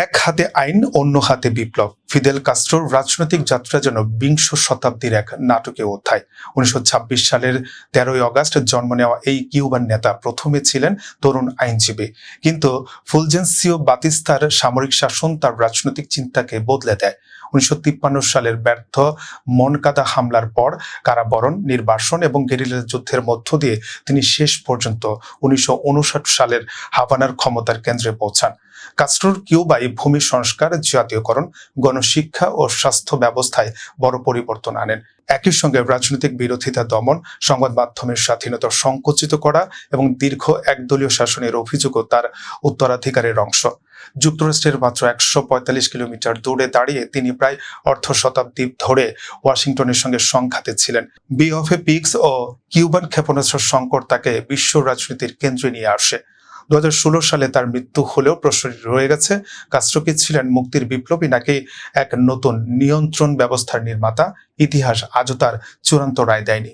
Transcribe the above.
এক হাতে আইন, অন্য হাতে বিপ্লব। ফিদেল কাস্ট্রোর রাজনৈতিক যাত্রা যেন বিংশ শতাব্দীর এক নাটকীয় অধ্যায়। 1926 সালের 13ই অগাস্ট জন্ম নেওয়া এই কিউবান নেতা প্রথমে ছিলেন তরুণ আইনজীবী, কিন্তু ফুলজেন্সিও বাতিস্তার সামরিক শাসন তার রাজনৈতিক চিন্তাকে বদলে দেয়। 1953 সালের ব্যর্থ মনকাদা হামলার পর কারাবরণ, নির্বাসন এবং গেরিলা যুদ্ধের মধ্য দিয়ে তিনি শেষ পর্যন্ত 1959 সালের হাভানার ক্ষমতার কেন্দ্রে পৌঁছান। কাস্ট্রোর কিউবায় ভূমি সংস্কার, জাতীয়করণ, গণশিক্ষা ও স্বাস্থ্য ব্যবস্থায় বড় পরিবর্তন আনেন। একই সঙ্গে রাজনৈতিক বিরোধিতা দমন, সংবাদ মাধ্যমের স্বাধীনতা সংকুচিত করা এবং দীর্ঘ একদলীয় শাসনের অভিযোগও তার উত্তরাধিকারের অংশ। যুক্তরাষ্ট্রের মাত্র 145 কিলোমিটার দূরে দাঁড়িয়ে তিনি প্রায় অর্ধ শতাব্দী ধরে ওয়াশিংটনের সঙ্গে সংঘাতে ছিলেন। বে অফ এ পিগস ও কিউবান ক্ষেপণাস্ত্র সংকট তাকে বিশ্ব রাজনীতির কেন্দ্রে নিয়ে আসে। 2016 সালে তার মৃত্যু হলেও প্রশ্ন রয়ে গেছে, কাস্ট্রো কি ছিলেন মুক্তির বিপ্লবী নাকি এক নতুন নিয়ন্ত্রণ ব্যবস্থার নির্মাতা? ইতিহাস আজও তার চূড়ান্ত রায় দেয়নি।